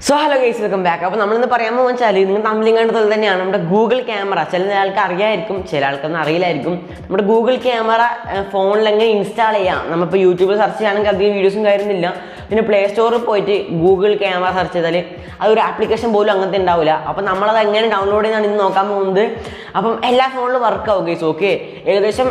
So hello guys, welcome back. അപ്പോൾ നമ്മൾ ഇന്ന് പറയാൻ പോകുന്നത് വെച്ചാൽ നിങ്ങൾ തമ്മിൽ കണ്ടതുപോലെ തന്നെയാണ് നമ്മുടെ ഗൂഗിൾ ക്യാമറ. ചില ആൾക്ക് അറിയായിരിക്കും, ചില ആൾക്കൊന്നും അറിയില്ലായിരിക്കും. നമ്മുടെ ഗൂഗിൾ ക്യാമറ ഫോണിൽ എങ്ങനെ ഇൻസ്റ്റാൾ ചെയ്യാം. നമ്മളിപ്പോൾ യൂട്യൂബിൽ സെർച്ച് ചെയ്യുകയാണെങ്കിൽ അധികം വീഡിയോസും കാര്യമൊന്നുമില്ല. പിന്നെ പ്ലേ സ്റ്റോറിൽ പോയിട്ട് ഗൂഗിൾ ക്യാമറ സെർച്ച് ചെയ്താൽ അതൊരു ആപ്ലിക്കേഷൻ പോലും അങ്ങനത്തെ ഉണ്ടാവില്ല. അപ്പം നമ്മളത് എങ്ങനെ ഡൗൺലോഡ് ചെയ്യുന്നതാണ് ഇന്ന് നോക്കാൻ പോകുന്നത്. അപ്പം എല്ലാ ഫോണിലും വർക്ക് ആവും ഗൈസ്. ഓക്കെ, ഏകദേശം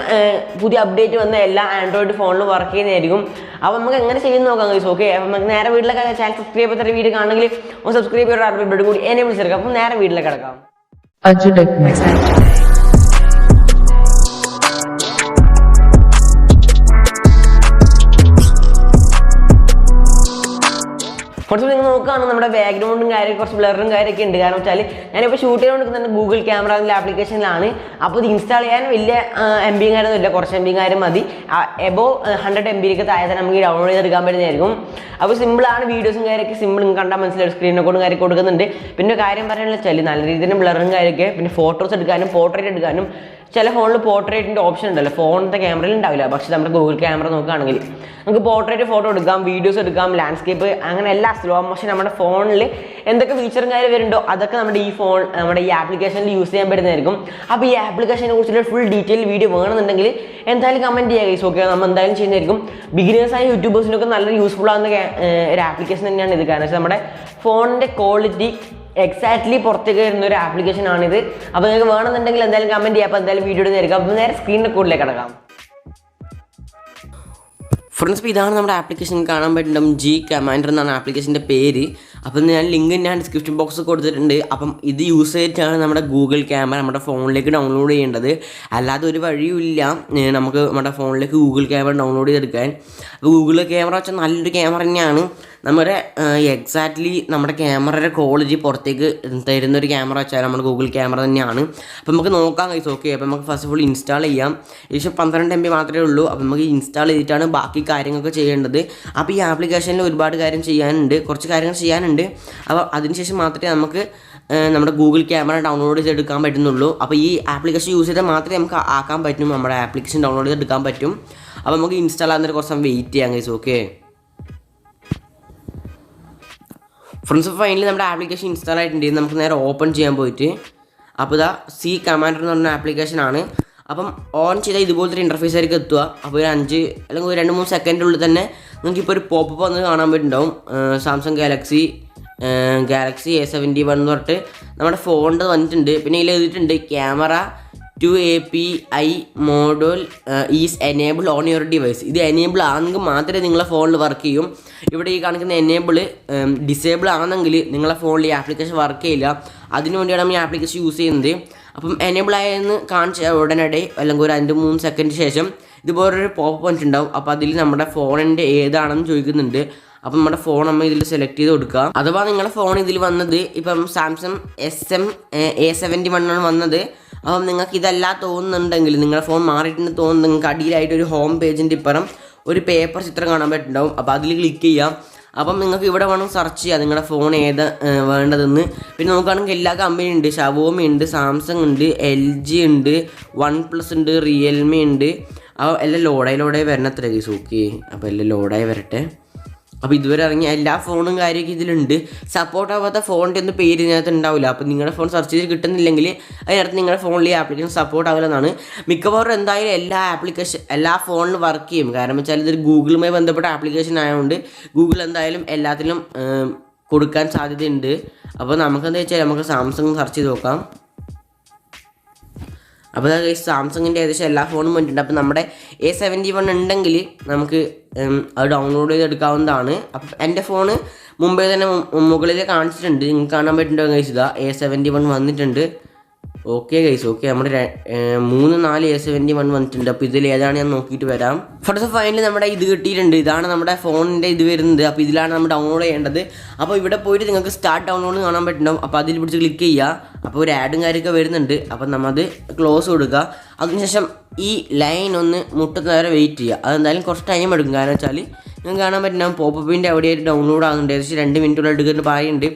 പുതിയ അപ്ഡേറ്റ് വന്ന എല്ലാ ആൻഡ്രോയിഡ് ഫോണിലും വർക്ക് ചെയ്യുന്നതായിരിക്കും. അപ്പോൾ നമുക്ക് എങ്ങനെ ചെയ്യുന്ന നോക്കാം ഗൈസ്. ഓക്കെ, അപ്പം നമുക്ക് നേരെ വീട്ടിലൊക്കെ ചാനൽ സബ്സ്ക്രൈബ് ചെയ്ത വീഡിയോ കാണണമെങ്കിൽ ഒന്ന് സബ്സ്ക്രൈബ് ചെയ്ത് കൂടി എന്നെ വിളിച്ചെടുക്കാം. അപ്പം നേരെ വീട്ടിലേക്ക് കിടക്കാം. കുറച്ച് നിങ്ങൾ നോക്കുകയാണെങ്കിൽ നമ്മുടെ ബാക്ക്ഗ്രൗണ്ടും കാര്യം കുറച്ച് ബ്ലറും കാര്യമൊക്കെ ഉണ്ട്. കാരണം വെച്ചാൽ ഞാനിപ്പോൾ ഷൂട്ട് ചെയ്തുകൊണ്ടിരിക്കുന്നത് ഗൂഗിൾ ക്യാമറ എന്നുള്ള ആപ്ലിക്കേഷനിലാണ്. അപ്പോൾ ഇത് ഇൻസ്റ്റാൾ ചെയ്യാൻ വലിയ MB കാര്യമൊന്നും ഇല്ല, കുറച്ച് MB കാര്യം മതി. എബോവ് 100 MB താഴെ തന്നെ നമുക്ക് ഡൗൺലോഡ് ചെയ്തെടുക്കാൻ പറ്റുന്നതായിരിക്കും. അപ്പോൾ സിമ്പിളാണ്, വീഡിയോസും കാര്യമൊക്കെ സിമ്പിൾ നിങ്ങൾക്ക് കണ്ടാൽ മനസ്സിലായി. സ്ക്രീനെ കൊണ്ടും കാര്യം കൊടുക്കുന്നുണ്ട്. പിന്നെ കാര്യം പറയാനുള്ള വെച്ചാൽ നല്ല രീതിയിൽ ബ്ലറും കാര്യമൊക്കെ, പിന്നെ ഫോട്ടോസ് എടുക്കാനും പോർട്രേറ്റ് എടുക്കാനും. ചില ഫോണിൽ പോർട്രേറ്റിൻ്റെ ഓപ്ഷൻ ഉണ്ടല്ലോ, ഫോണിൻ്റെ ക്യാമറയിൽ ഉണ്ടാവില്ല. പക്ഷേ നമ്മുടെ ഗൂഗിൾ ക്യാമറ നോക്കുകയാണെങ്കിൽ നമുക്ക് പോർട്രേറ്റ് ഫോട്ടോ എടുക്കാം, വീഡിയോസ് എടുക്കാം, ലാൻഡ്സ്കേപ്പ്, അങ്ങനെ എല്ലാ സ്ലോ മോഷൻ നമ്മുടെ ഫോണിൽ എന്തൊക്കെ ഫീച്ചറും കാര്യം വരുന്നുണ്ടോ അതൊക്കെ നമ്മുടെ ഈ ആപ്ലിക്കേഷനിൽ യൂസ് ചെയ്യാൻ പറ്റുന്നതായിരിക്കും. അപ്പോൾ ഈ ആപ്ലിക്കേഷനെ കുറിച്ചുള്ള ഫുൾ ഡീറ്റെയിൽ വീഡിയോ വേണമെന്നുണ്ടെങ്കിൽ എന്തായാലും കമൻറ്റ് ചെയ്യുക ഗൈസ്. ഓക്കെ, നമ്മൾ എന്തായാലും ചെയ്യുന്നതായിരിക്കും. ബിഗിനേഴ്സായ യൂട്യൂബേഴ്സിനൊക്കെ നല്ല യൂസ്ഫുൾ ആകുന്ന ഒരു ആപ്ലിക്കേഷൻ തന്നെയാണ് ഇത്. കാരണം വെച്ചാൽ നമ്മുടെ ഫോണിൻ്റെ ക്വാളിറ്റി എക്സാക്ട്ലി പുറത്തേക്ക് വരുന്ന ഒരു ആപ്ലിക്കേഷൻ ആണിത്. അപ്പോൾ നിങ്ങൾക്ക് വേണമെന്നുണ്ടെങ്കിൽ എന്തായാലും കമൻറ്റ് ചെയ്യാം. അപ്പോൾ എന്തായാലും വീഡിയോ നേരിടാം. അപ്പോൾ നേരെ സ്ക്രീനിൻ്റെ കൂടുതലേക്ക് കിടക്കാം. ഫ്രണ്ട്സ്, ഇപ്പോൾ ഇതാണ് നമ്മുടെ ആപ്ലിക്കേഷൻ. കാണാൻ പറ്റുന്നുണ്ടാവും GCam എന്നാണ് ആപ്ലിക്കേഷൻ്റെ പേര്. അപ്പം ഞാൻ ലിങ്ക് ഞാൻ ഡിസ്ക്രിപ്ഷൻ ബോക്സ് കൊടുത്തിട്ടുണ്ട്. അപ്പം ഇത് യൂസ് ചെയ്തിട്ടാണ് നമ്മുടെ ഗൂഗിൾ ക്യാമറ നമ്മുടെ ഫോണിലേക്ക് ഡൗൺലോഡ് ചെയ്യേണ്ടത്. അല്ലാതെ ഒരു വഴിയുമില്ല നമുക്ക് നമ്മുടെ ഫോണിലേക്ക് ഗൂഗിൾ ക്യാമറ ഡൗൺലോഡ് ചെയ്തെടുക്കാൻ. അപ്പോൾ ഗൂഗിൾ ക്യാമറ വെച്ചാൽ നല്ലൊരു ക്യാമറ തന്നെയാണ്. നമ്മുടെ എക്സാക്ട്ലി നമ്മുടെ ക്യാമറയുടെ ക്വാളിറ്റി പുറത്തേക്ക് തരുന്നൊരു ക്യാമറ വെച്ചാൽ നമ്മുടെ ഗൂഗിൾ ക്യാമറ തന്നെയാണ്. അപ്പോൾ നമുക്ക് നോക്കാം ഗൈസ്. ഓക്കെ, അപ്പോൾ നമുക്ക് ഫസ്റ്റ് ഓഫ് ഓൾ ഇൻസ്റ്റാൾ ചെയ്യാം. ഏകദേശം 12 MB മാത്രമേ ഉള്ളൂ. അപ്പോൾ നമുക്ക് ഇൻസ്റ്റാൾ ചെയ്തിട്ടാണ് ബാക്കി കാര്യങ്ങളൊക്കെ ചെയ്യേണ്ടത്. അപ്പോൾ ഈ ആപ്ലിക്കേഷനിൽ ഒരുപാട് കാര്യം ചെയ്യാനുണ്ട്, കുറച്ച് കാര്യങ്ങൾ ചെയ്യാനുണ്ട്. അപ്പോൾ അതിനുശേഷം മാത്രമേ നമുക്ക് നമ്മുടെ ഗൂഗിൾ ക്യാമറ ഡൗൺലോഡ് ചെയ്തെടുക്കാൻ പറ്റുന്നുള്ളൂ. അപ്പോൾ ഈ ആപ്ലിക്കേഷൻ യൂസ് ചെയ്താൽ മാത്രമേ നമുക്ക് ആക്കാൻ പറ്റും, നമ്മുടെ ആപ്ലിക്കേഷൻ ഡൗൺലോഡ് ചെയ്തെടുക്കാൻ പറ്റും. അപ്പോൾ നമുക്ക് ഇൻസ്റ്റാൾ ആകുന്നതിന് കുറച്ച് സമയം വെയിറ്റ് ചെയ്യാം ഗൈസ്. ഓക്കെ ഫ്രണ്ട്സ്, ഫൈനലി നമ്മുടെ ആപ്ലിക്കേഷൻ ഇൻസ്റ്റാൾ ആയിട്ടുണ്ട്. നമുക്ക് നേരെ ഓപ്പൺ ചെയ്യാൻ പോയിട്ട് അപ്പോൾ ഇതാ GCam എന്ന് പറഞ്ഞ ആപ്ലിക്കേഷനാണ്. അപ്പം ഓൺ ചെയ്താൽ ഇതുപോലത്തെ ഒരു ഇൻ്റർഫേസ് ആയിരിക്കും എത്തുക. അപ്പോൾ ഒരു 5 അല്ലെങ്കിൽ ഒരു 2-3 സെക്കൻഡിനുള്ളിൽ തന്നെ നിങ്ങൾക്കിപ്പോൾ ഒരു പോപ്പ് വന്ന് കാണാൻ പറ്റുന്നുണ്ടാവും. സാംസങ് ഗാലക്സി A71 എന്ന് പറഞ്ഞിട്ട് നമ്മുടെ ഫോണിൻ്റെ വന്നിട്ടുണ്ട്. പിന്നെ ഇതിൽ എഴുതിയിട്ടുണ്ട് camera 2 API model is enable on your device. ഇത് എനേബിൾ ആണെങ്കിൽ മാത്രമേ നിങ്ങളെ ഫോണിൽ വർക്ക് ചെയ്യും. ഇവിടെ ഈ കാണിക്കുന്ന എനേബിൾ ഡിസേബിൾ ആണെങ്കിൽ നിങ്ങളെ ഫോണിൽ ഈ ആപ്ലിക്കേഷൻ വർക്ക് ചെയ്യില്ല. അതിനു വേണ്ടിയാണ് നമ്മൾ ഈ ആപ്ലിക്കേഷൻ യൂസ് ചെയ്യുന്നത്. അപ്പം എനേബിൾ ആയെന്ന് കാണിച്ച ഉടനടി അല്ലെങ്കിൽ ഒരു 2-3 സെക്കൻഡ് ശേഷം ഇതുപോലൊരു പോപ്പ് വന്നിട്ടുണ്ടാവും. അപ്പോൾ അതിൽ നമ്മുടെ ഫോണിൻ്റെ ഏതാണെന്ന് ചോദിക്കുന്നുണ്ട്. അപ്പം നമ്മുടെ ഫോൺ നമ്മൾ ഇതിൽ സെലക്ട് ചെയ്ത് കൊടുക്കുക. അഥവാ നിങ്ങളുടെ ഫോൺ ഇതിൽ വന്നത് ഇപ്പം സാംസങ് A71 ആണ് വന്നത്. അപ്പം നിങ്ങൾക്ക് ഇതല്ല തോന്നുന്നുണ്ടെങ്കിൽ, നിങ്ങളുടെ ഫോൺ മാറിയിട്ടുണ്ട് തോന്നുന്നു, നിങ്ങൾക്ക് അടിയിലായിട്ട് ഒരു ഹോം പേജിൻ്റെ ഇപ്പുറം ഒരു പേപ്പർ ചിത്രം കാണാൻ പറ്റുന്നുണ്ടാവും. അപ്പോൾ അതിൽ ക്ലിക്ക് ചെയ്യാം. അപ്പം നിങ്ങൾക്ക് ഇവിടെ വേണം സെർച്ച് ചെയ്യാം നിങ്ങളുടെ ഫോൺ ഏത് വേണ്ടതെന്ന്. പിന്നെ നോക്കുകയാണെങ്കിൽ എല്ലാ കമ്പനി ഉണ്ട്. ഷവോമി ഉണ്ട്, സാംസങ് ഉണ്ട്, LG ഉണ്ട്, OnePlus ഉണ്ട്, Realme ഉണ്ട്. അപ്പോൾ എല്ലാം ലോഡായി വരണത്ര കേസ്. ഓക്കെ, അപ്പോൾ എല്ലാം ലോഡായി വരട്ടെ. അപ്പോൾ ഇതുവരെ ഇറങ്ങിയ എല്ലാ ഫോണും കാര്യമൊക്കെ ഇതിലുണ്ട്. സപ്പോർട്ട് ആവാത്ത ഫോണിൻ്റെ ഒന്നും പേര് ഇതിനകത്ത് ഉണ്ടാവില്ല. അപ്പോൾ നിങ്ങളുടെ ഫോൺ സെർച്ച് ചെയ്ത് കിട്ടുന്നില്ലെങ്കിൽ അതിനകത്ത് നിങ്ങളുടെ ഫോണിൽ ഈ ആപ്ലിക്കേഷൻ സപ്പോർട്ട് ആവില്ലെന്നാണ്. മിക്കവാറും എന്തായാലും എല്ലാ ഫോണിലും വർക്ക് ചെയ്യും. കാരണം വെച്ചാൽ ഇതൊരു ഗൂഗിളുമായി ബന്ധപ്പെട്ട ആപ്ലിക്കേഷൻ ആയതുകൊണ്ട് ഗൂഗിൾ എന്തായാലും എല്ലാത്തിലും കൊടുക്കാൻ സാധ്യതയുണ്ട്. അപ്പോൾ നമുക്കെന്താ വെച്ചാൽ നമുക്ക് സാംസങ് സെർച്ച് ചെയ്ത് നോക്കാം. അപ്പോൾ സാംസങ്ങിൻ്റെ ഏകദേശം എല്ലാ ഫോണും വന്നിട്ടുണ്ട്. അപ്പോൾ നമ്മുടെ A71 ഉണ്ടെങ്കിൽ നമുക്ക് അത് ഡൗൺലോഡ് ചെയ്തെടുക്കാവുന്നതാണ്. അപ്പം എൻ്റെ ഫോണ് മുമ്പേ തന്നെ മുകളിൽ കാണിച്ചിട്ടുണ്ട്, നിങ്ങൾക്ക് കാണാൻ പറ്റുന്നുണ്ടോ ഗൈസ്. ഇതാ A71 വന്നിട്ടുണ്ട്. Okay guys. ഓക്കെ, നമ്മുടെ 3-4 A71 വന്നിട്ടുണ്ട്. അപ്പോൾ ഇതിൽ ഏതാണ് ഞാൻ നോക്കിയിട്ട് വരാം. ഫസ്റ്റ് ഫൈനലി നമ്മുടെ ഇത് കിട്ടിയിട്ടുണ്ട്. ഇതാണ് നമ്മുടെ ഫോണിൻ്റെ ഇത് വരുന്നത്. അപ്പോൾ ഇതിലാണ് നമ്മൾ ഡൗൺലോഡ് ചെയ്യേണ്ടത്. അപ്പോൾ ഇവിടെ പോയിട്ട് നിങ്ങൾക്ക് സ്റ്റാർട്ട് ഡൗൺലോഡ് കാണാൻ പറ്റുന്നുണ്ടാവും. അപ്പോൾ അതിൽ പിടിച്ച് ക്ലിക്ക് ചെയ്യുക. അപ്പോൾ ഒരു ആഡും കാര്യമൊക്കെ വരുന്നുണ്ട്. അപ്പോൾ നമ്മളത് ക്ലോസ് കൊടുക്കുക. അതിനുശേഷം ഈ ലൈൻ ഒന്ന് മുട്ടുന്ന വരെ വെയിറ്റ് ചെയ്യുക. അതെന്തായാലും കുറച്ച് ടൈം എടുക്കും. കാരണം വെച്ചാൽ നിങ്ങൾക്ക് കാണാൻ പറ്റുന്ന പോപ്പപ്പിൻ്റെ അവിടെയായിട്ട് ഡൗൺലോഡ് ആകുന്നുണ്ട്. ഏകദേശം 2 മിനിറ്റുള്ള എടുക്കുന്ന പറയുന്നുണ്ട്.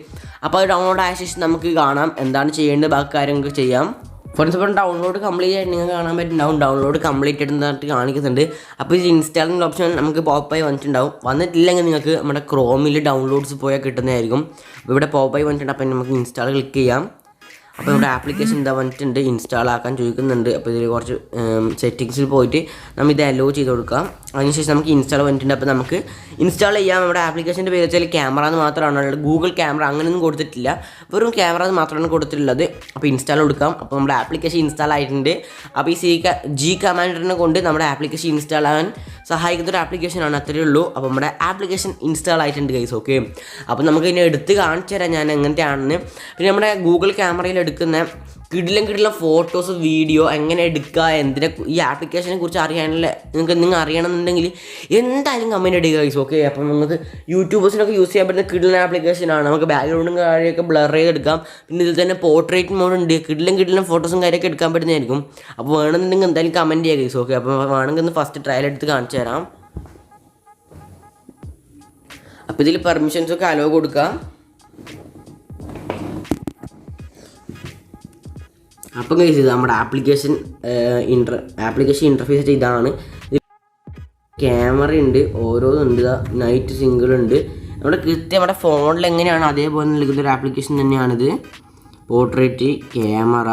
അപ്പോൾ അത് ഡൗൺലോഡ് ആയ ശേഷം നമുക്ക് കാണാം എന്താണ് ചെയ്യേണ്ടത്, ബാക്കി കാര്യങ്ങളൊക്കെ ചെയ്യാം. ഫ്രണ്ട്സ് ഇപ്പം ഡൗൺലോഡ് കംപ്ലീറ്റ് ആയിട്ട് നിങ്ങൾക്ക് കാണാൻ പറ്റുന്നുണ്ടാവും. ഡൗൺലോഡ് കംപ്ലീറ്റ് ആയിട്ട് കാണിക്കുന്നുണ്ട്. അപ്പോൾ ഈ ഇൻസ്റ്റാളിംഗ് ഓപ്ഷൻ നമുക്ക് പോപ്പായി വന്നിട്ടുണ്ടാവും. വന്നിട്ടില്ലെങ്കിൽ നിങ്ങൾക്ക് നമ്മുടെ ക്രോമിൽ ഡൗൺലോഡ്സ് പോയാൽ കിട്ടുന്നതായിരിക്കും. അപ്പോൾ ഇവിടെ പോപ്പായി വന്നിട്ടുണ്ട്. അപ്പോൾ നമുക്ക് ഇൻസ്റ്റാൾ ക്ലിക്ക് ചെയ്യാം. അപ്പോൾ നമ്മുടെ ആപ്ലിക്കേഷൻ എന്താ വന്നിട്ടുണ്ട്, ഇൻസ്റ്റാൾ ആക്കാൻ ചോദിക്കുന്നുണ്ട്. അപ്പോൾ ഇതിൽ കുറച്ച് സെറ്റിങ്സിൽ പോയിട്ട് നമ്മൾ ഇത് അലോ ചെയ്ത് കൊടുക്കാം. അതിനുശേഷം നമുക്ക് ഇൻസ്റ്റാൾ വന്നിട്ടുണ്ട്. അപ്പോൾ നമുക്ക് ഇൻസ്റ്റാൾ ചെയ്യാം. നമ്മുടെ ആപ്ലിക്കേഷൻ്റെ പേര് വെച്ചാൽ ക്യാമറ എന്ന് മാത്രമാണ്, ഗൂഗിൾ ക്യാമറ അങ്ങനെയൊന്നും കൊടുത്തിട്ടില്ല, വെറും ക്യാമറ എന്ന് മാത്രമാണ് കൊടുത്തിട്ടുള്ളത്. അപ്പോൾ ഇൻസ്റ്റാൾ കൊടുക്കാം. അപ്പോൾ നമ്മുടെ ആപ്ലിക്കേഷൻ ഇൻസ്റ്റാൾ ആയിട്ടുണ്ട്. അപ്പോൾ ഈ ജി കമാൻഡറിനെ കൊണ്ട് നമ്മുടെ ആപ്ലിക്കേഷൻ ഇൻസ്റ്റാൾ ആകാൻ സഹായിക്കുന്ന ഒരു ആപ്ലിക്കേഷനാണ്, അത്രയേ ഉള്ളൂ. അപ്പോൾ നമ്മുടെ ആപ്ലിക്കേഷൻ ഇൻസ്റ്റാൾ ആയിട്ടുണ്ട് ഗൈസ്. ഓക്കെ, അപ്പോൾ നമുക്ക് ഇതിനെ എടുത്ത് കാണിച്ചു തരാം ഞാൻ എങ്ങനത്തെയാണെന്ന്. പിന്നെ നമ്മുടെ ഗൂഗിൾ ക്യാമറയിൽ എടുക്കുന്ന കിടിലം ഫോട്ടോസ് വീഡിയോ എങ്ങനെ എടുക്കുക, എന്തിനെ ഈ ആപ്ലിക്കേഷനെ കുറിച്ച് അറിയാനുള്ള നിങ്ങൾ അറിയണമെന്നുണ്ടെങ്കിൽ എന്തായാലും കമൻറ്റ് ഇടുക ഗൈസ്. ഓക്കെ, അപ്പം നമുക്ക് യൂട്യൂബേഴ്സിനൊക്കെ യൂസ് ചെയ്യാൻ പറ്റുന്ന കിടിലൻ ആപ്ലിക്കേഷനാണ്. നമുക്ക് ബാക്ക്ഗ്രൗണ്ടും കാര്യമൊക്കെ ബ്ലർ ചെയ്തെടുക്കാം. പിന്നെ ഇതിൽ തന്നെ പോർട്രേറ്റ് മോഡ് ഉണ്ട്, കിടിലം ഫോട്ടോസും കാര്യമൊക്കെ എടുക്കാൻ പറ്റുന്നതായിരിക്കും. അപ്പോൾ വേണമെന്നുണ്ടെങ്കിൽ എന്തായാലും കമൻറ്റ് ചെയ്യുക ഗൈസ്. ഓക്കെ, അപ്പോൾ വേണമെങ്കിൽ ഒന്ന് ഫസ്റ്റ് ട്രയൽ എടുത്ത് കാണിച്ചു തരാം. അപ്പോൾ ഇതിൽ പെർമിഷൻസൊക്കെ അലോ കൊടുക്കാം. അപ്പം കഴിച്ചത് നമ്മുടെ ആപ്ലിക്കേഷൻ ഇൻ്റർഫേസ് ഇതാണ്. ക്യാമറ ഉണ്ട്, ഓരോന്നുണ്ട്, നൈറ്റ് സിംഗിൾ ഉണ്ട്. നമ്മുടെ കൃത്യം നമ്മുടെ ഫോണിൽ എങ്ങനെയാണ് അതേപോലെ നൽകുന്ന ഒരു ആപ്ലിക്കേഷൻ തന്നെയാണിത്. പോർട്രേറ്റ്, ക്യാമറ,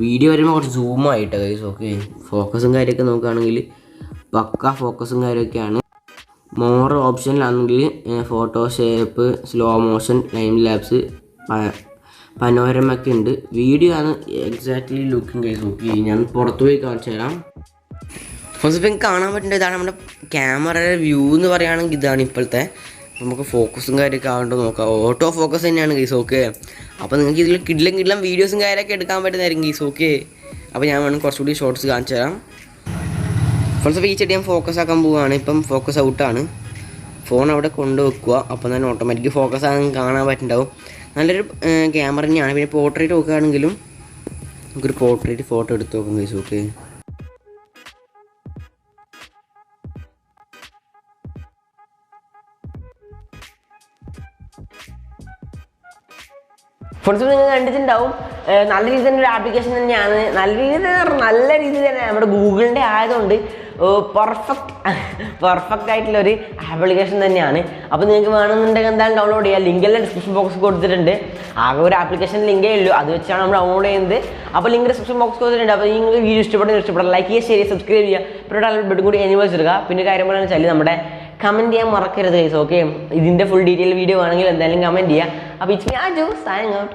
വീഡിയോ വരുമ്പോൾ കുറച്ച് സൂമായിട്ടോ ഗൈസ്. ഓക്കെ, ഫോക്കസും കാര്യമൊക്കെ നോക്കുകയാണെങ്കിൽ പക്ക ഫോക്കസും കാര്യമൊക്കെയാണ്. മോർ ഓപ്ഷനിലാണെങ്കിൽ photo, shape, slow motion, time lapse, പനോരമൊക്കെ ഉണ്ട്. വീഡിയോ ആണ് എക്സാക്ട്ലി ലുക്കിംഗ് ഗൈസ്. ഓക്കെ, ഞാൻ പുറത്ത് പോയി കാണിച്ചു തരാം. ഫസ്റ്റ് ഇപ്പം കാണാൻ പറ്റുന്നത് ഇതാണ് നമ്മുടെ ക്യാമറയുടെ വ്യൂ എന്ന് പറയുകയാണെങ്കിൽ ഇതാണ് ഇപ്പോഴത്തെ. നമുക്ക് ഫോക്കസും കാര്യമൊക്കെ ആവേണ്ടത് നോക്കാം. ഓട്ടോ ഫോക്കസ് തന്നെയാണ് ഗൈസ്. ഓക്കെ, അപ്പോൾ നിങ്ങൾക്ക് ഇതിൽ കിടിലം വീഡിയോസും കാര്യമൊക്കെ എടുക്കാൻ പറ്റുന്നതായിരിക്കും ഗൈസ്. ഓക്കെ, അപ്പോൾ ഞാൻ വേണമെങ്കിൽ കുറച്ചുകൂടി ഷോർട്സ് കാണിച്ചു തരാം. ഫസ്റ്റ് അപ്പോൾ ഈ ചെടി ഞാൻ ഫോക്കസ് ആക്കാൻ പോവുകയാണ്. ഇപ്പം ഫോക്കസ് ഔട്ടാണ്. ഫോൺ അവിടെ കൊണ്ടുവെക്കുക. അപ്പോൾ തന്നെ ഓട്ടോമാറ്റിക് ഫോക്കസ് ആകാൻ കാണാൻ പറ്റുന്നുണ്ടാവും. നല്ലൊരു ക്യാമറ തന്നെയാണ്. പിന്നെ പോർട്രേറ്റ് നോക്കുകയാണെങ്കിലും നമുക്കൊരു പോർട്രേറ്റ് ഫോട്ടോ എടുത്ത് നോക്കാം ഗൈസ്. ഓക്കെ, ഫ്രണ്ട്സ് നിങ്ങൾ കണ്ടിട്ടുണ്ടാവും. നല്ല രീതിയിൽ തന്നെ ഒരു ആപ്ലിക്കേഷൻ തന്നെയാണ്. നല്ല രീതിയിൽ തന്നെ നമ്മുടെ ഗൂഗിളിൻ്റെ ആയതുകൊണ്ട് പെർഫെക്റ്റ് ആയിട്ടുള്ളൊരു ആപ്ലിക്കേഷൻ തന്നെയാണ്. അപ്പോൾ നിങ്ങൾക്ക് വേണമെന്നുണ്ടെങ്കിൽ എന്തായാലും ഡൗൺലോഡ് ചെയ്യുക. ലിങ്കെല്ലാം ഡിസ്ക്രിപ്ഷൻ ബോക്സ് കൊടുത്തിട്ടുണ്ട്. ആകെ ഒരു ആപ്ലിക്കേഷൻ ലിങ്കേ ഉള്ളൂ, അത് വെച്ചാണ് നമ്മൾ ഡൗൺലോഡ് ചെയ്യുന്നത്. അപ്പോൾ ലിങ്ക് ഡിസ്ക്രിപ്ഷൻ ബോക്സ് കൊടുത്തിട്ടുണ്ട്. അപ്പോൾ നിങ്ങൾക്ക് വീഡിയോ ഇഷ്ടപ്പെടാൻ ലൈക്ക് ചെയ്യുക, ഷെയർ, സബ്സ്ക്രൈബ് ചെയ്യുക. പിന്നെ ബെഡും കൂടി എനിവേഴ്സ് എടുക്കുക. പിന്നെ കാര്യം പറയാന്ന് വെച്ചാൽ നമ്മുടെ കമൻറ്റ് ചെയ്യാൻ മറക്കരുത് ഗൈസ്. ഓക്കെ, ഇതിൻ്റെ ഫുൾ ഡീറ്റെയിൽ വീഡിയോ ആണെങ്കിൽ എന്തായാലും കമൻറ്റ് ചെയ്യുക. അപ്പോൾ ഇറ്റ്സ് മീ ആജു സൈനിങ് ഔട്ട്.